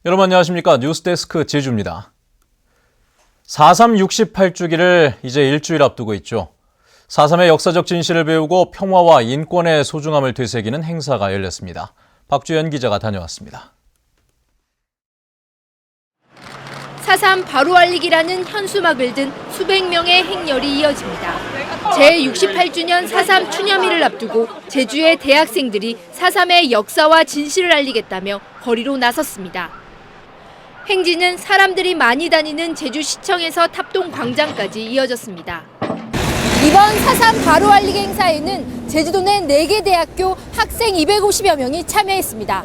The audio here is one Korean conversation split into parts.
여러분 안녕하십니까? 뉴스데스크 제주입니다. 4.3 68주기를 이제 일주일 앞두고 있죠. 4.3의 역사적 진실을 배우고 평화와 인권의 소중함을 되새기는 행사가 열렸습니다. 박주연 기자가 다녀왔습니다. 4.3 바로 알리기라는 현수막을 든 수백 명의 행렬이 이어집니다. 제68주년 4.3 추념일을 앞두고 제주의 대학생들이 4.3의 역사와 진실을 알리겠다며 거리로 나섰습니다. 행진은 사람들이 많이 다니는 제주시청에서 탑동 광장까지 이어졌습니다. 이번 4.3 바로 알리기 행사에는 제주도 내 4개 대학교 학생 250여 명이 참여했습니다.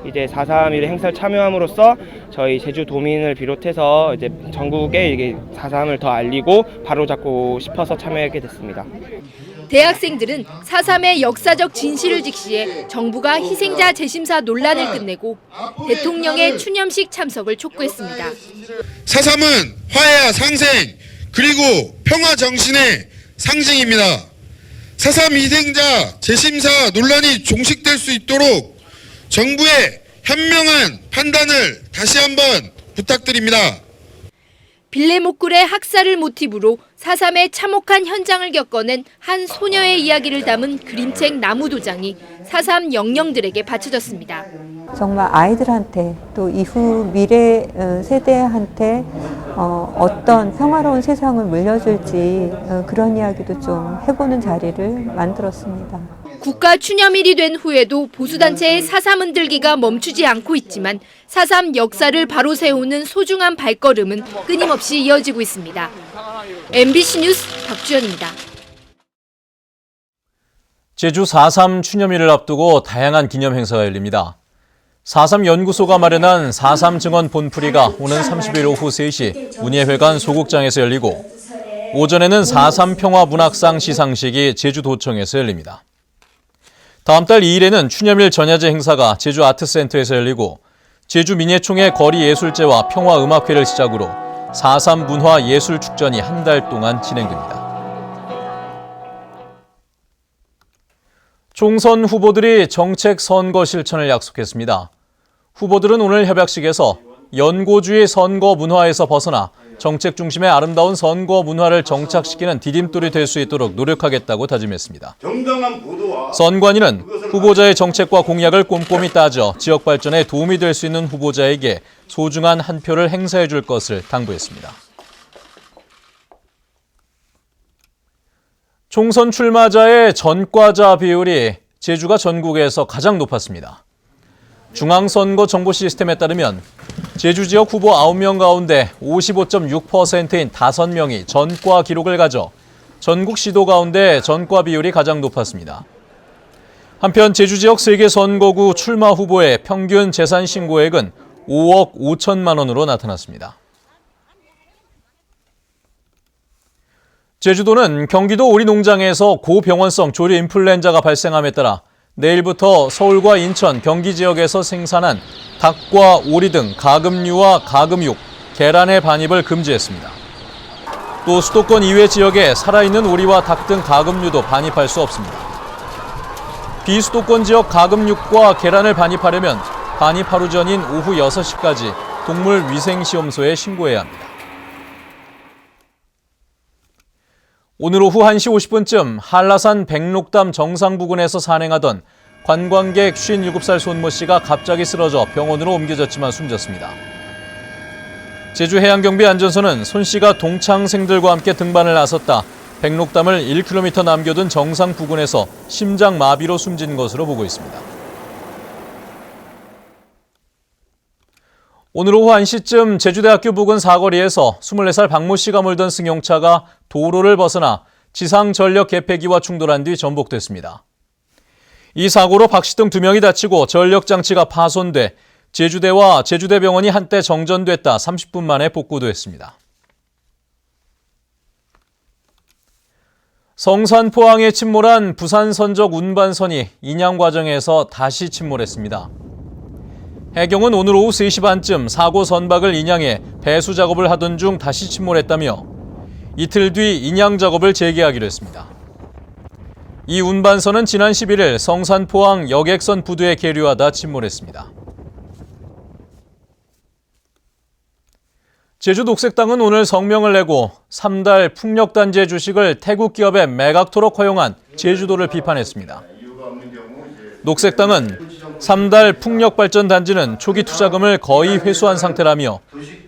이제 4.3일 행사를 참여함으로써 저희 제주도민을 비롯해서 이제 전국에 이게 4.3을 더 알리고 바로잡고 싶어서 참여하게 됐습니다. 대학생들은 4.3의 역사적 진실을 직시해 정부가 희생자 재심사 논란을 끝내고 대통령의 추념식 참석을 촉구했습니다. 4.3은 화해와 상생 그리고 평화 정신의 상징입니다. 4.3 희생자 재심사 논란이 종식될 수 있도록 정부의 현명한 판단을 다시 한번 부탁드립니다. 빌레모꿀의 학살을 모티브로 4.3의 참혹한 현장을 겪어낸 한 소녀의 이야기를 담은 그림책 나무도장이 4.3 영령들에게 바쳐졌습니다. 정말 아이들한테 또 이후 미래 세대한테 어떤 평화로운 세상을 물려줄지 그런 이야기도 좀 해보는 자리를 만들었습니다. 국가 추념일이 된 후에도 보수단체의 4.3 흔들기가 멈추지 않고 있지만 4.3 역사를 바로 세우는 소중한 발걸음은 끊임없이 이어지고 있습니다. MBC 뉴스 박주연입니다. 제주 4.3 추념일을 앞두고 다양한 기념 행사가 열립니다. 4.3 연구소가 마련한 4.3 증언 본풀이가 오는 30일 오후 3시 문예회관 소극장에서 열리고 오전에는 4.3 평화문학상 시상식이 제주도청에서 열립니다. 다음 달 2일에는 추념일 전야제 행사가 제주아트센터에서 열리고 제주민예총의 거리예술제와 평화음악회를 시작으로 4.3 문화예술축전이 한 달 동안 진행됩니다. 총선 후보들이 정책 선거 실천을 약속했습니다. 후보들은 오늘 협약식에서 연고주의 선거 문화에서 벗어나 정책 중심의 아름다운 선거 문화를 정착시키는 디딤돌이 될 수 있도록 노력하겠다고 다짐했습니다. 선관위는 후보자의 정책과 공약을 꼼꼼히 따져 지역 발전에 도움이 될 수 있는 후보자에게 소중한 한 표를 행사해 줄 것을 당부했습니다. 총선 출마자의 전과자 비율이 제주가 전국에서 가장 높았습니다. 중앙선거정보 시스템에 따르면 제주 지역 후보 9명 가운데 55.6%인 5명이 전과 기록을 가져 전국 시도 가운데 전과 비율이 가장 높았습니다. 한편 제주 지역 3개 선거구 출마 후보의 평균 재산 신고액은 5억 5천만 원으로 나타났습니다. 제주도는 경기도 오리농장에서 고병원성 조류 인플루엔자가 발생함에 따라 내일부터 서울과 인천, 경기 지역에서 생산한 닭과 오리 등 가금류와 가금육, 계란의 반입을 금지했습니다. 또 수도권 이외 지역에 살아있는 오리와 닭 등 가금류도 반입할 수 없습니다. 비수도권 지역 가금육과 계란을 반입하려면 반입 하루 전인 오후 6시까지 동물위생시험소에 신고해야 합니다. 오늘 오후 1시 50분쯤 한라산 백록담 정상 부근에서 산행하던 관광객 57살 손모 씨가 갑자기 쓰러져 병원으로 옮겨졌지만 숨졌습니다. 제주해양경비 안전소는 손 씨가 동창생들과 함께 등반을 나섰다 백록담을 1km 남겨둔 정상 부근에서 심장마비로 숨진 것으로 보고 있습니다. 오늘 오후 1시쯤 제주대학교 부근 사거리에서 24살 박모 씨가 몰던 승용차가 도로를 벗어나 지상전력 개폐기와 충돌한 뒤 전복됐습니다. 이 사고로 박 씨 등 2명이 다치고 전력장치가 파손돼 제주대와 제주대병원이 한때 정전됐다 30분 만에 복구됐습니다. 성산포항에 침몰한 부산선적 운반선이 인양 과정에서 다시 침몰했습니다. 해경은 오늘 오후 3시 반쯤 사고 선박을 인양해 배수 작업을 하던 중 다시 침몰했다며 이틀 뒤 인양 작업을 재개하기로 했습니다. 이 운반선은 지난 11일 성산포항 여객선 부두에 계류하다 침몰했습니다. 제주 녹색당은 오늘 성명을 내고 3달 풍력단지의 주식을 태국 기업에 매각토록 허용한 제주도를 비판했습니다. 녹색당은 3달 풍력발전단지는 초기 투자금을 거의 회수한 상태라며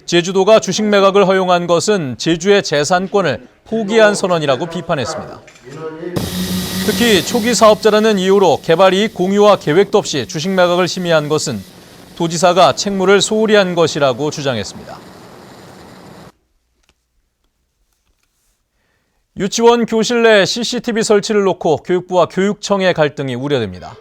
제주도가 주식 매각을 허용한 것은 제주의 재산권을 포기한 선언이라고 비판했습니다. 특히 초기 사업자라는 이유로 개발 이익 공유와 계획도 없이 주식 매각을 심의한 것은 도지사가 책무를 소홀히 한 것이라고 주장했습니다. 유치원 교실 내 CCTV 설치를 놓고 교육부와 교육청의 갈등이 우려됩니다.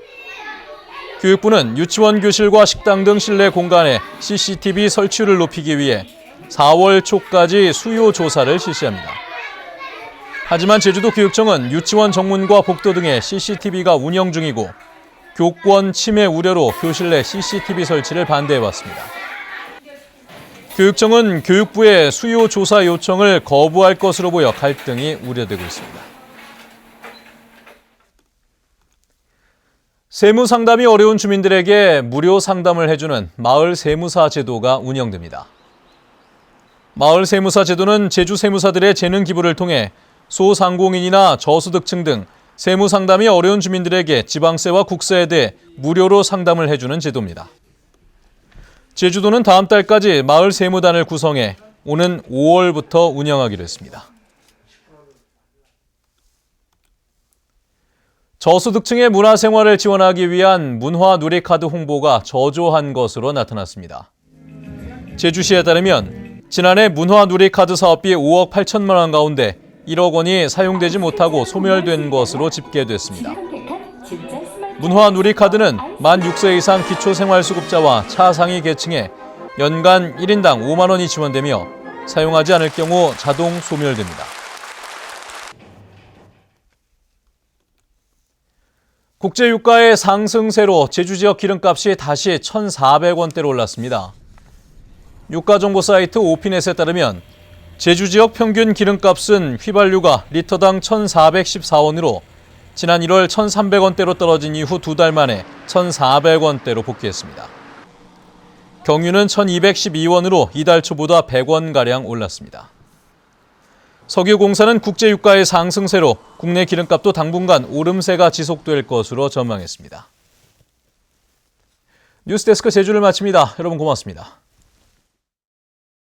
교육부는 유치원 교실과 식당 등 실내 공간에 CCTV 설치율을 높이기 위해 4월 초까지 수요 조사를 실시합니다. 하지만 제주도 교육청은 유치원 정문과 복도 등에 CCTV가 운영 중이고 교권 침해 우려로 교실 내 CCTV 설치를 반대해왔습니다. 교육청은 교육부의 수요 조사 요청을 거부할 것으로 보여 갈등이 우려되고 있습니다. 세무 상담이 어려운 주민들에게 무료 상담을 해주는 마을 세무사 제도가 운영됩니다. 마을 세무사 제도는 제주 세무사들의 재능 기부를 통해 소상공인이나 저소득층 등 세무 상담이 어려운 주민들에게 지방세와 국세에 대해 무료로 상담을 해주는 제도입니다. 제주도는 다음 달까지 마을 세무단을 구성해 오는 5월부터 운영하기로 했습니다. 저소득층의 문화생활을 지원하기 위한 문화누리카드 홍보가 저조한 것으로 나타났습니다. 제주시에 따르면 지난해 문화누리카드 사업비 5억 8천만 원 가운데 1억 원이 사용되지 못하고 소멸된 것으로 집계됐습니다. 문화누리카드는 만 6세 이상 기초생활수급자와 차상위 계층에 연간 1인당 5만 원이 지원되며 사용하지 않을 경우 자동 소멸됩니다. 국제유가의 상승세로 제주 지역 기름값이 다시 1,400원대로 올랐습니다. 유가정보 사이트 오피넷에 따르면 제주 지역 평균 기름값은 휘발유가 리터당 1,414원으로 지난 1월 1,300원대로 떨어진 이후 2달 만에 1,400원대로 복귀했습니다. 경유는 1,212원으로 이달 초보다 100원가량 올랐습니다. 석유공사는 국제유가의 상승세로 국내 기름값도 당분간 오름세가 지속될 것으로 전망했습니다. 뉴스데스크 제주를 마칩니다. 여러분 고맙습니다.